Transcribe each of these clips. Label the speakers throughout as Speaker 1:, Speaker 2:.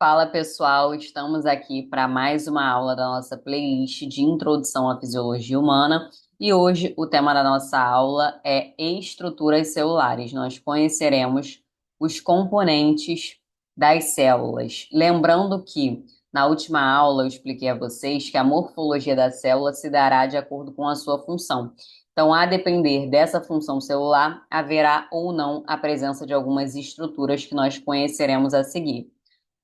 Speaker 1: Fala pessoal, estamos aqui para mais uma aula da nossa playlist de Introdução à Fisiologia Humana e hoje o tema da nossa aula é estruturas celulares. Nós conheceremos os componentes das células. Lembrando que na última aula eu expliquei a vocês que a morfologia da célula se dará de acordo com a sua função. Então, a depender dessa função celular, haverá ou não a presença de algumas estruturas que nós conheceremos a seguir.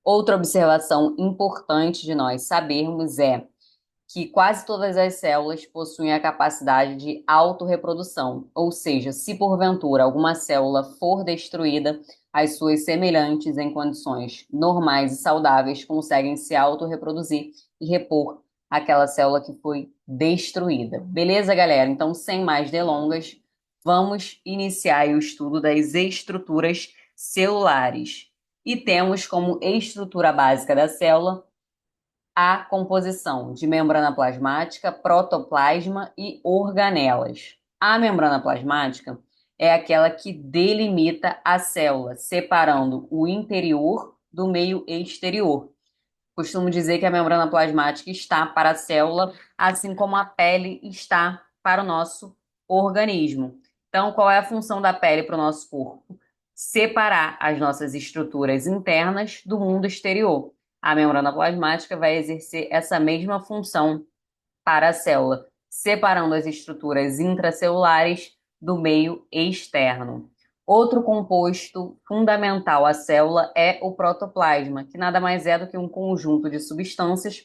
Speaker 1: Outra observação importante de nós sabermos é que quase todas as células possuem a capacidade de autorreprodução, ou seja, se porventura alguma célula for destruída, as suas semelhantes em condições normais e saudáveis conseguem se autorreproduzir e repor aquela célula que foi destruída. Beleza, galera? Então, sem mais delongas, vamos iniciar o estudo das estruturas celulares. E temos como estrutura básica da célula a composição de membrana plasmática, protoplasma e organelas. A membrana plasmática é aquela que delimita a célula, separando o interior do meio exterior. Costumo dizer que a membrana plasmática está para a célula, assim como a pele está para o nosso organismo. Então, qual é a função da pele para o nosso corpo? Separar as nossas estruturas internas do mundo exterior. A membrana plasmática vai exercer essa mesma função para a célula, separando as estruturas intracelulares do meio externo. Outro composto fundamental à célula é o protoplasma, que nada mais é do que um conjunto de substâncias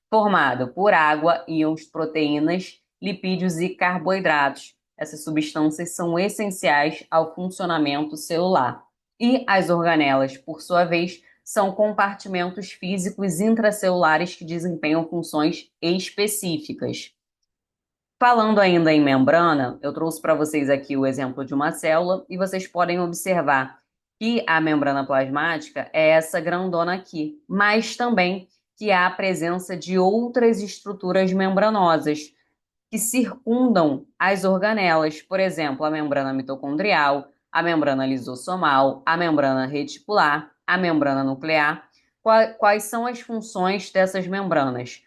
Speaker 1: formado por água, íons, proteínas, lipídios e carboidratos. Essas substâncias são essenciais ao funcionamento celular. E as organelas, por sua vez, são compartimentos físicos intracelulares que desempenham funções específicas. Falando ainda em membrana, eu trouxe para vocês aqui o exemplo de uma célula e vocês podem observar que a membrana plasmática é essa grandona aqui, mas também que há a presença de outras estruturas membranosas que circundam as organelas, por exemplo, a membrana mitocondrial, a membrana lisossomal, a membrana reticular, a membrana nuclear. Quais são as funções dessas membranas?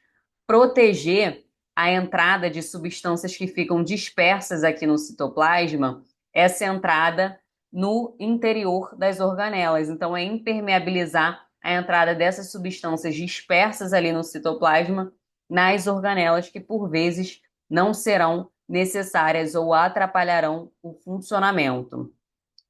Speaker 1: Proteger a entrada de substâncias que ficam dispersas aqui no citoplasma, essa entrada no interior das organelas. Então, é impermeabilizar a entrada dessas substâncias dispersas ali no citoplasma nas organelas, que por vezes não serão necessárias ou atrapalharão o funcionamento.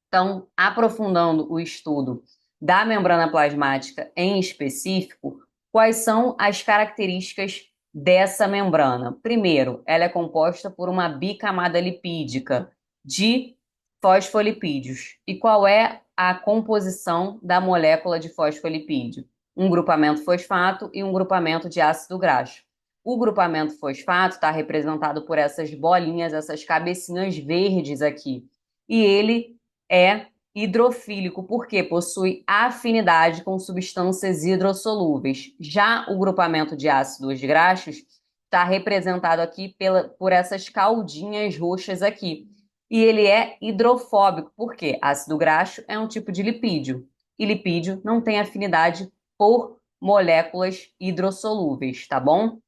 Speaker 1: Então, aprofundando o estudo da membrana plasmática em específico, quais são as características dessa membrana? Primeiro, ela é composta por uma bicamada lipídica de fosfolipídios. E qual é a composição da molécula de fosfolipídio? Um grupamento fosfato e um grupamento de ácido graxo. O grupamento fosfato está representado por essas bolinhas, essas cabecinhas verdes aqui. E ele é hidrofílico, porque possui afinidade com substâncias hidrossolúveis. Já o grupamento de ácidos graxos está representado aqui por essas caldinhas roxas aqui. E ele é hidrofóbico, porque ácido graxo é um tipo de lipídio. E lipídio não tem afinidade por moléculas hidrossolúveis, tá bom?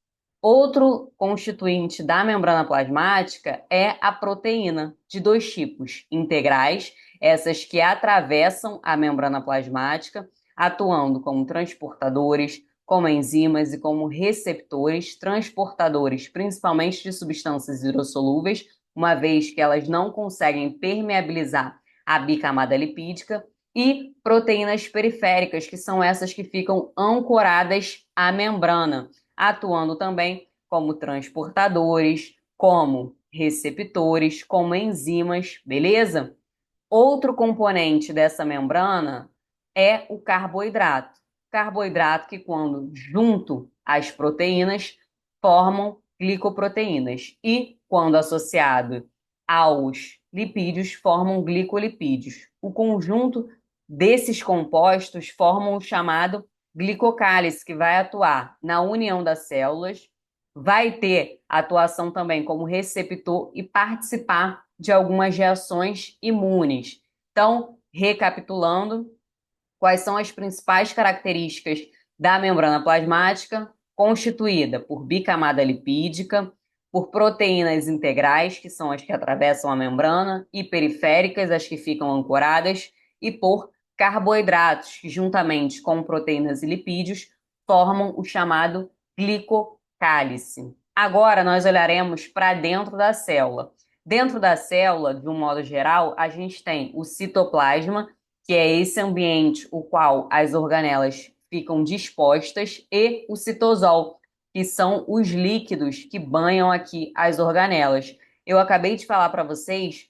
Speaker 1: Outro constituinte da membrana plasmática é a proteína, de dois tipos: integrais, essas que atravessam a membrana plasmática, atuando como transportadores, como enzimas e como receptores, transportadores principalmente de substâncias hidrossolúveis, uma vez que elas não conseguem permeabilizar a bicamada lipídica, e proteínas periféricas, que são essas que ficam ancoradas à membrana, atuando também como transportadores, como receptores, como enzimas, beleza? Outro componente dessa membrana é o carboidrato. Carboidrato que, quando junto às proteínas, formam glicoproteínas e, quando associado aos lipídios, formam glicolipídios. O conjunto desses compostos formam o chamado glicocálice, que vai atuar na união das células, vai ter atuação também como receptor e participar de algumas reações imunes. Então, recapitulando, quais são as principais características da membrana plasmática, constituída por bicamada lipídica, por proteínas integrais, que são as que atravessam a membrana, e periféricas, as que ficam ancoradas, e por carboidratos, que juntamente com proteínas e lipídios formam o chamado glicocálice. Agora nós olharemos para dentro da célula. Dentro da célula, de um modo geral, a gente tem o citoplasma, que é esse ambiente o qual as organelas ficam dispostas, e o citosol, que são os líquidos que banham aqui as organelas. Eu acabei de falar para vocês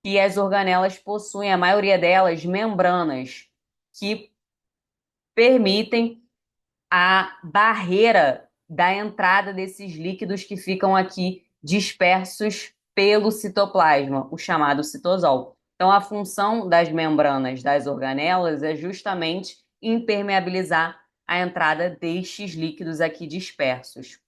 Speaker 1: que as organelas possuem, a maioria delas, membranas que permitem a barreira da entrada desses líquidos que ficam aqui dispersos pelo citoplasma, o chamado citosol. Então, a função das membranas das organelas é justamente impermeabilizar a entrada destes líquidos aqui dispersos.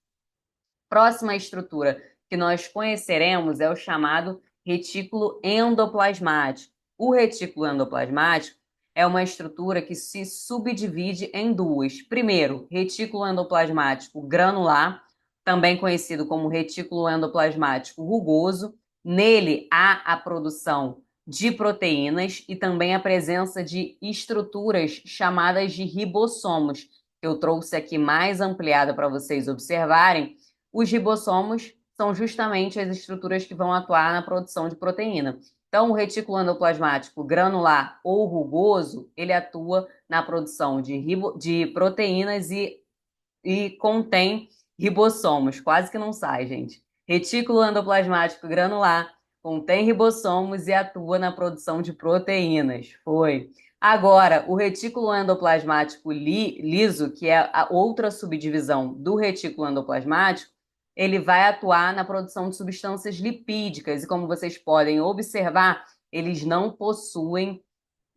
Speaker 1: Próxima estrutura que nós conheceremos é o chamado retículo endoplasmático. O retículo endoplasmático é uma estrutura que se subdivide em duas. Primeiro, retículo endoplasmático granular, também conhecido como retículo endoplasmático rugoso. Nele há a produção de proteínas e também a presença de estruturas chamadas de ribossomos, que eu trouxe aqui mais ampliada para vocês observarem. Os ribossomos são justamente as estruturas que vão atuar na produção de proteína. Então, o retículo endoplasmático granular ou rugoso, ele atua na produção de proteínas e contém ribossomos. Quase que não sai, gente. Retículo endoplasmático granular contém ribossomos e atua na produção de proteínas. Foi. Agora, o retículo endoplasmático liso, que é a outra subdivisão do retículo endoplasmático, ele vai atuar na produção de substâncias lipídicas. E como vocês podem observar, eles não possuem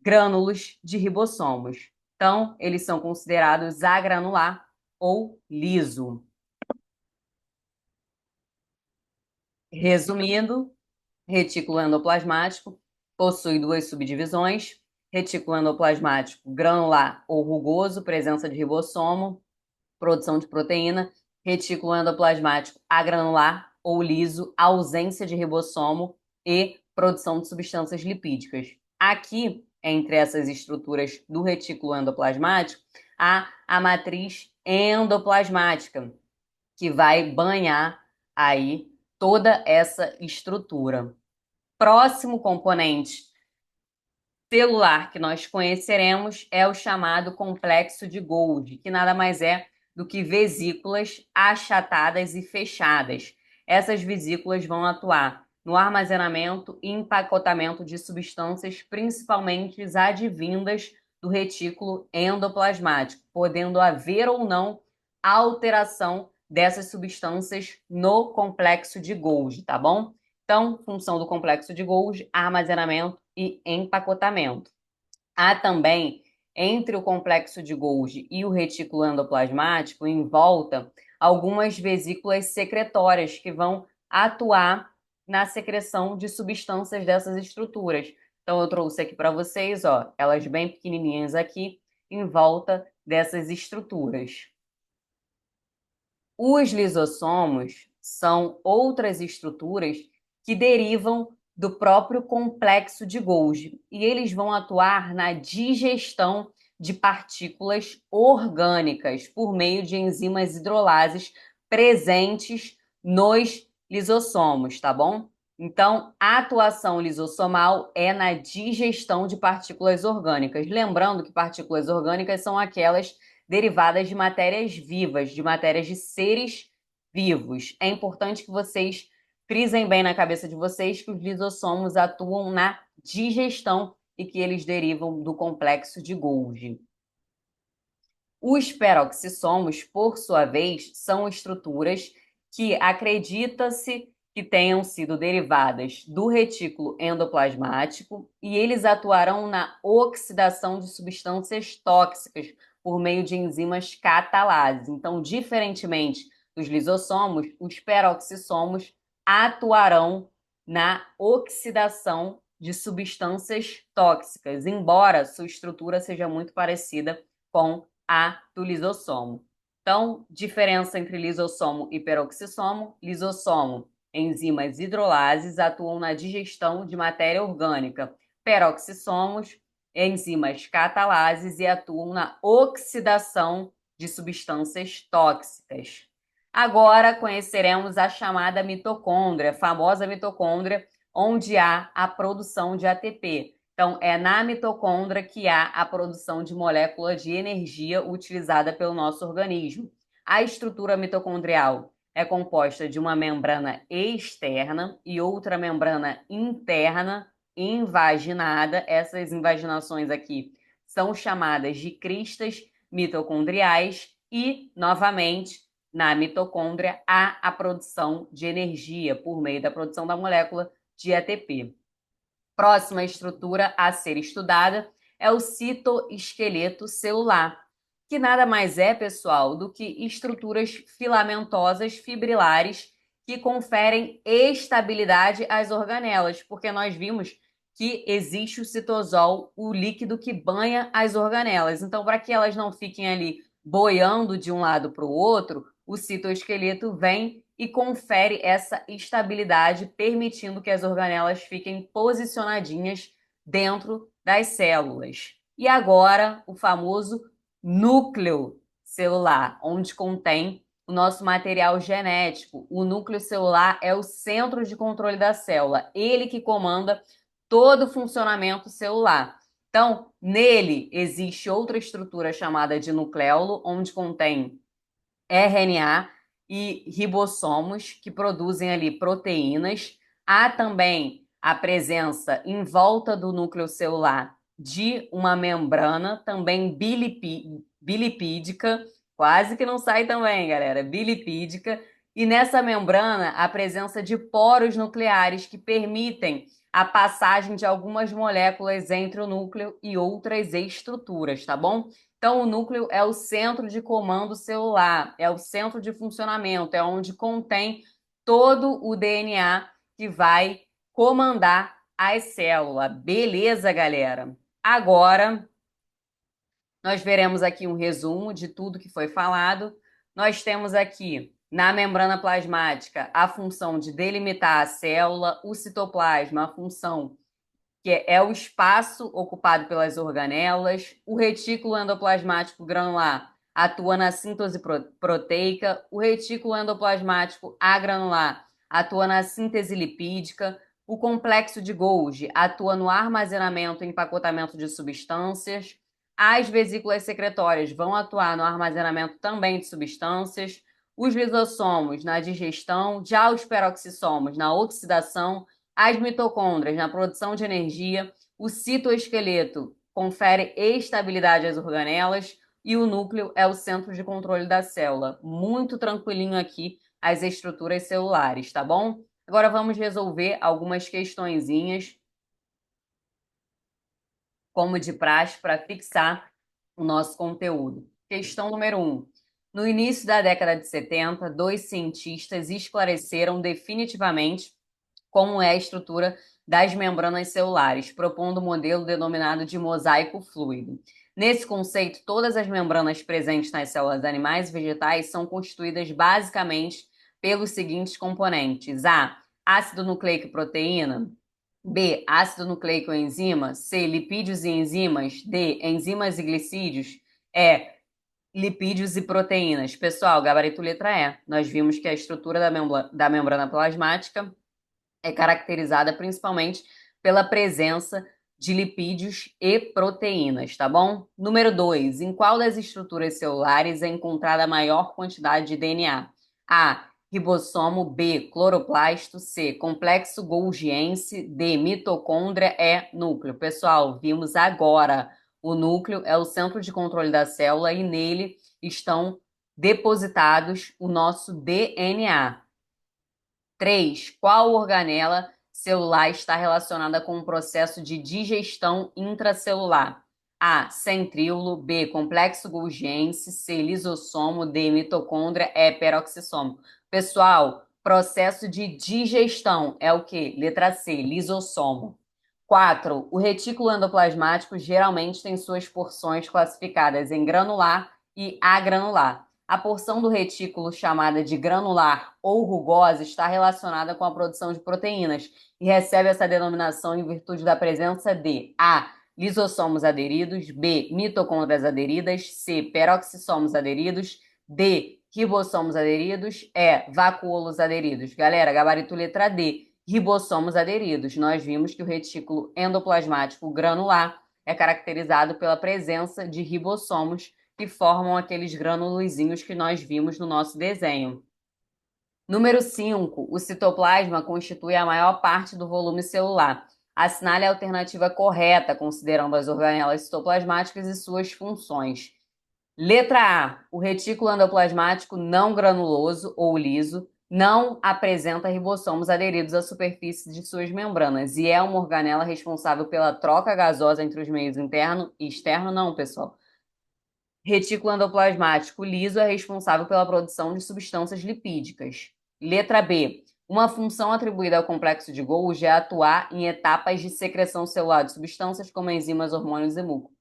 Speaker 1: grânulos de ribossomos. Então, eles são considerados agranular ou liso. Resumindo, retículo endoplasmático possui duas subdivisões: retículo endoplasmático granular ou rugoso, presença de ribossomo, produção de proteína; retículo endoplasmático agranular ou liso, ausência de ribossomo e produção de substâncias lipídicas. Aqui, entre essas estruturas do retículo endoplasmático, há a matriz endoplasmática, que vai banhar aí toda essa estrutura. Próximo componente celular que nós conheceremos é o chamado complexo de Golgi, que nada mais é do que vesículas achatadas e fechadas. Essas vesículas vão atuar no armazenamento e empacotamento de substâncias, principalmente advindas do retículo endoplasmático, podendo haver ou não alteração dessas substâncias no complexo de Golgi, tá bom? Então, função do complexo de Golgi: armazenamento e empacotamento. Há também, entre o complexo de Golgi e o retículo endoplasmático, em volta, algumas vesículas secretórias que vão atuar na secreção de substâncias dessas estruturas. Então, eu trouxe aqui para vocês, ó, elas bem pequenininhas aqui, em volta dessas estruturas. Os lisossomos são outras estruturas que derivam do próprio complexo de Golgi, e eles vão atuar na digestão de partículas orgânicas por meio de enzimas hidrolases presentes nos lisossomos, tá bom? Então, a atuação lisossomal é na digestão de partículas orgânicas. Lembrando que partículas orgânicas são aquelas derivadas de matérias vivas, de matérias de seres vivos. É importante que vocês frisem bem na cabeça de vocês que os lisossomos atuam na digestão e que eles derivam do complexo de Golgi. Os peroxissomos, por sua vez, são estruturas que acredita-se que tenham sido derivadas do retículo endoplasmático, e eles atuarão na oxidação de substâncias tóxicas por meio de enzimas catalases. Então, diferentemente dos lisossomos, os peroxissomos atuarão na oxidação de substâncias tóxicas, embora sua estrutura seja muito parecida com A do lisossomo. Então, diferença entre lisossomo e peroxissomo. Lisossomo, enzimas hidrolases atuam na digestão de matéria orgânica. Peroxissomos, enzimas catalases e atuam na oxidação de substâncias tóxicas. Agora conheceremos a chamada mitocôndria, famosa mitocôndria, onde há a produção de ATP. Então, é na mitocôndria que há a produção de molécula de energia utilizada pelo nosso organismo. A estrutura mitocondrial é composta de uma membrana externa e outra membrana interna invaginada. Essas invaginações aqui são chamadas de cristas mitocondriais e, novamente, na mitocôndria há a produção de energia por meio da produção da molécula de ATP. Próxima estrutura a ser estudada é o citoesqueleto celular, que nada mais é, pessoal, do que estruturas filamentosas fibrilares que conferem estabilidade às organelas, porque nós vimos que existe o citosol, o líquido que banha as organelas. Então, para que elas não fiquem ali boiando de um lado para o outro, o citoesqueleto vem e confere essa estabilidade, permitindo que as organelas fiquem posicionadinhas dentro das células. E agora, o famoso núcleo celular, onde contém o nosso material genético. O núcleo celular é o centro de controle da célula, ele que comanda todo o funcionamento celular. Então, nele existe outra estrutura chamada de nucleolo, onde contém RNA e ribossomos que produzem ali proteínas. Há também a presença em volta do núcleo celular de uma membrana, também bilipídica, quase que não sai também, galera, bilipídica. E nessa membrana, a presença de poros nucleares que permitem a passagem de algumas moléculas entre o núcleo e outras estruturas, tá bom? Então, o núcleo é o centro de comando celular, é o centro de funcionamento, é onde contém todo o DNA que vai comandar as células. Beleza, galera? Agora, nós veremos aqui um resumo de tudo que foi falado. Nós temos aqui, na membrana plasmática, a função de delimitar a célula, o citoplasma, a função que é o espaço ocupado pelas organelas. O retículo endoplasmático granular atua na síntese proteica. O retículo endoplasmático agranular atua na síntese lipídica. O complexo de Golgi atua no armazenamento e empacotamento de substâncias. As vesículas secretórias vão atuar no armazenamento também de substâncias. Os lisossomos na digestão, já os peroxissomos na oxidação, as mitocôndrias na produção de energia, o citoesqueleto confere estabilidade às organelas e o núcleo é o centro de controle da célula. Muito tranquilinho aqui as estruturas celulares, tá bom? Agora vamos resolver algumas questõezinhas, como de praxe, para fixar o nosso conteúdo. Questão número 1. No início da década de 70, dois cientistas esclareceram definitivamente como é a estrutura das membranas celulares, propondo um modelo denominado de mosaico fluido. Nesse conceito, todas as membranas presentes nas células animais e vegetais são constituídas basicamente pelos seguintes componentes: A, ácido nucleico e proteína; B, ácido nucleico e enzima; C, lipídios e enzimas; D, enzimas e glicídios; E, lipídios e proteínas. Pessoal, gabarito letra E. Nós vimos que a estrutura da membrana plasmática é caracterizada principalmente pela presença de lipídios e proteínas, tá bom? Número 2. Em qual das estruturas celulares é encontrada a maior quantidade de DNA? A. Ribossomo. B. Cloroplasto. C. Complexo Golgiense. D. Mitocôndria. E. Núcleo. Pessoal, vimos agora. O núcleo é o centro de controle da célula e nele estão depositados o nosso DNA. 3. Qual organela celular está relacionada com o processo de digestão intracelular? A. Centríolo. B. Complexo Golgiense. C. Lisossomo. D. Mitocôndria. E. Peroxissomo. Pessoal, processo de digestão é o quê? Letra C. Lisossomo. 4. O retículo endoplasmático geralmente tem suas porções classificadas em granular e agranular. A porção do retículo chamada de granular ou rugosa está relacionada com a produção de proteínas e recebe essa denominação em virtude da presença de A. Lisossomos aderidos, B. Mitocôndrias aderidas, C. Peroxissomos aderidos, D. Ribossomos aderidos, E. Vacuolos aderidos. Galera, gabarito letra D. Ribossomos aderidos. Nós vimos que o retículo endoplasmático granular é caracterizado pela presença de ribossomos que formam aqueles granulozinhos que nós vimos no nosso desenho. Número 5. O citoplasma constitui a maior parte do volume celular. Assinale a alternativa correta, considerando as organelas citoplasmáticas e suas funções. Letra A. O retículo endoplasmático não granuloso ou liso não apresenta ribossomos aderidos à superfície de suas membranas e é uma organela responsável pela troca gasosa entre os meios interno e externo, não, pessoal. Retículo endoplasmático liso é responsável pela produção de substâncias lipídicas. Letra B. Uma função atribuída ao complexo de Golgi é atuar em etapas de secreção celular de substâncias como enzimas, hormônios e muco.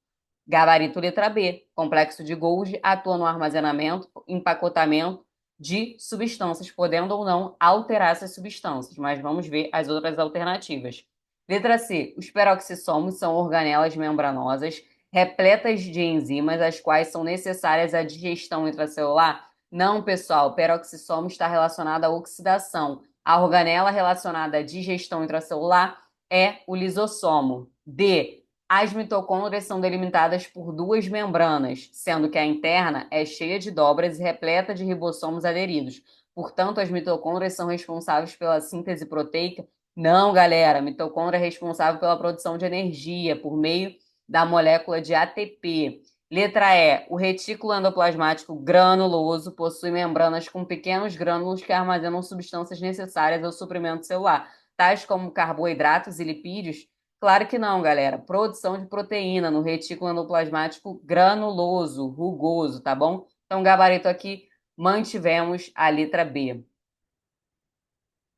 Speaker 1: Gabarito letra B. Complexo de Golgi atua no armazenamento, empacotamento de substâncias, podendo ou não alterar essas substâncias, mas vamos ver as outras alternativas. Letra C. Os peroxissomos são organelas membranosas repletas de enzimas, as quais são necessárias à digestão intracelular? Não, pessoal, peroxissomo está relacionado à oxidação. A organela relacionada à digestão intracelular é o lisossomo. D. As mitocôndrias são delimitadas por duas membranas, sendo que a interna é cheia de dobras e repleta de ribossomos aderidos. Portanto, as mitocôndrias são responsáveis pela síntese proteica? Não, galera. A mitocôndria é responsável pela produção de energia por meio da molécula de ATP. Letra E. O retículo endoplasmático granuloso possui membranas com pequenos grânulos que armazenam substâncias necessárias ao suprimento celular, tais como carboidratos e lipídios. Claro que não, galera. Produção de proteína no retículo endoplasmático granuloso, rugoso, tá bom? Então, gabarito aqui, mantivemos a letra B.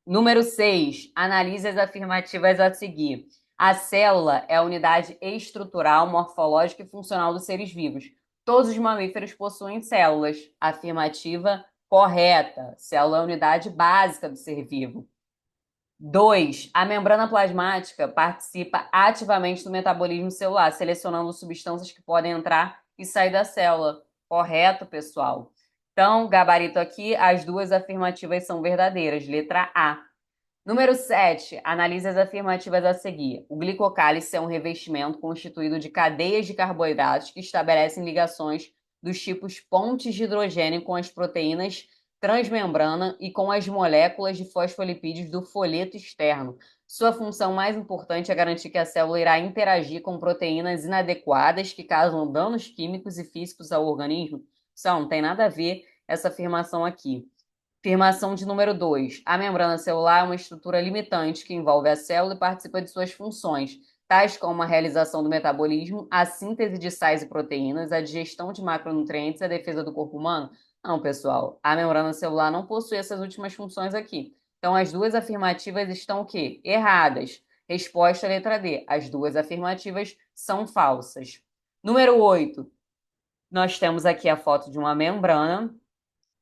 Speaker 1: Número 6. Analise as afirmativas a seguir. A célula é a unidade estrutural, morfológica e funcional dos seres vivos. Todos os mamíferos possuem células. Afirmativa correta. Célula é a unidade básica do ser vivo. 2. A membrana plasmática participa ativamente do metabolismo celular, selecionando substâncias que podem entrar e sair da célula. Correto, pessoal? Então, gabarito aqui, as duas afirmativas são verdadeiras. Letra A. Número 7. Analise as afirmativas a seguir. O glicocálice é um revestimento constituído de cadeias de carboidratos que estabelecem ligações dos tipos pontes de hidrogênio com as proteínas transmembrana e com as moléculas de fosfolipídios do folheto externo. Sua função mais importante é garantir que a célula irá interagir com proteínas inadequadas que causam danos químicos e físicos ao organismo. Só não tem nada a ver essa afirmação aqui. Afirmação de número 2. A membrana celular é uma estrutura limitante que envolve a célula e participa de suas funções, tais como a realização do metabolismo, a síntese de sais e proteínas, a digestão de macronutrientes e a defesa do corpo humano. Não, pessoal, a membrana celular não possui essas últimas funções aqui. Então, as duas afirmativas estão o quê? Erradas. Resposta letra D. As duas afirmativas são falsas. Número 8. Nós temos aqui a foto de uma membrana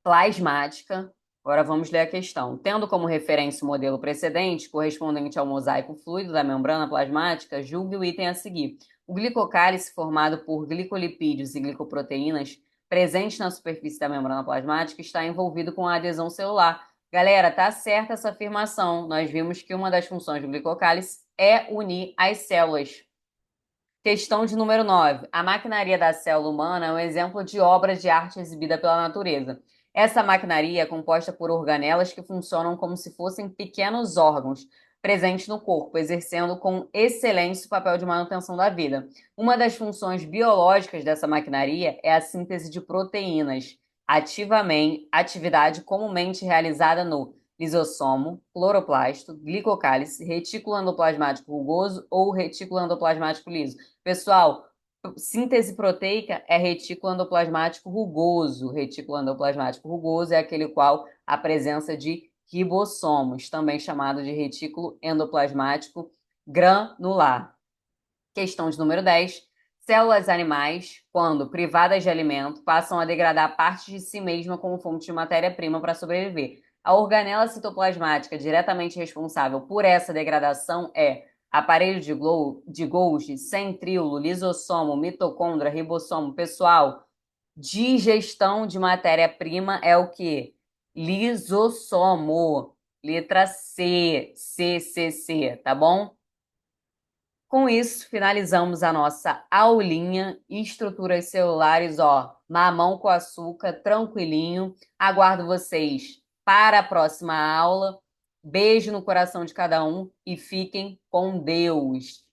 Speaker 1: plasmática. Agora vamos ler a questão. Tendo como referência o modelo precedente, correspondente ao mosaico fluido da membrana plasmática, julgue o item a seguir. O glicocálice, formado por glicolipídios e glicoproteínas, presente na superfície da membrana plasmática, está envolvido com a adesão celular. Galera, tá certa essa afirmação. Nós vimos que uma das funções do glicocálice é unir as células. Questão de número 9. A maquinaria da célula humana é um exemplo de obra de arte exibida pela natureza. Essa maquinaria é composta por organelas que funcionam como se fossem pequenos órgãos presentes no corpo, exercendo com excelência o papel de manutenção da vida. Uma das funções biológicas dessa maquinaria é a síntese de proteínas, atividade comumente realizada no lisossomo, cloroplasto, glicocálice, retículo endoplasmático rugoso ou retículo endoplasmático liso. Pessoal, síntese proteica é retículo endoplasmático rugoso. Retículo endoplasmático rugoso é aquele qual a presença de ribossomos, também chamado de retículo endoplasmático granular. Questão de número 10. Células animais, quando privadas de alimento, passam a degradar partes de si mesma como fonte de matéria-prima para sobreviver. A organela citoplasmática diretamente responsável por essa degradação é aparelho de Golgi, centríolo, lisossomo, mitocôndria, ribossomo. Pessoal, digestão de matéria-prima é o quê? Lisossomo. Letra C, C, tá bom? Com isso, finalizamos a nossa aulinha, estruturas celulares, ó, mamão com açúcar, tranquilinho. Aguardo vocês para a próxima aula. Beijo no coração de cada um e fiquem com Deus.